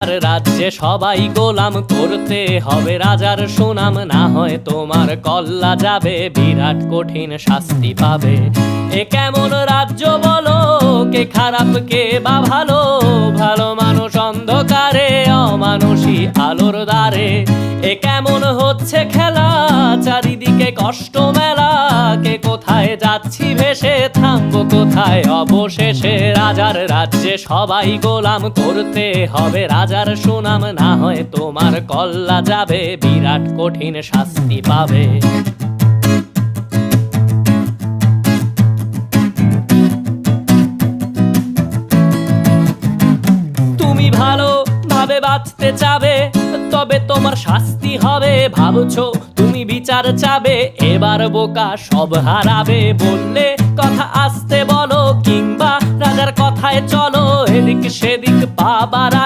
রাজ্যে সবাই গোলাম করতে হবে রাজার সুনাম, না হয় তোমার কল্লা যাবে, বিরাট কঠিন শাস্তি পাবে। এ কেমন রাজ্য বলো, কে খারাপ কে বা ভালো, ভালো মানুষ অন্ধকারে, অমানুষী আলোর দ্বারে। এ কেমন হচ্ছে খেলা, চারিদিকে কষ্ট মেলা, কে কোথায় যাচ্ছি ভেসে, থামবো কোথায় অবশেষে। রাজার রাজ্যে সবাই গোলাম করতে হবে রাজার সুনাম, না হয় তোমার কল্লা যাবে, বিরাট কঠিন শাস্তি পাবে। তুমি ভালো ভাবে বাঁচতে চাবে, তবে তোমার শাস্তি হবে। ভাবছো তুমি বিচার চাবে, এবার বোকা সব হারাবে। বললে কথা আসতে বলো, কিংবা রাজার কথায় চলো, এদিক সেদিক পা বাড়াও।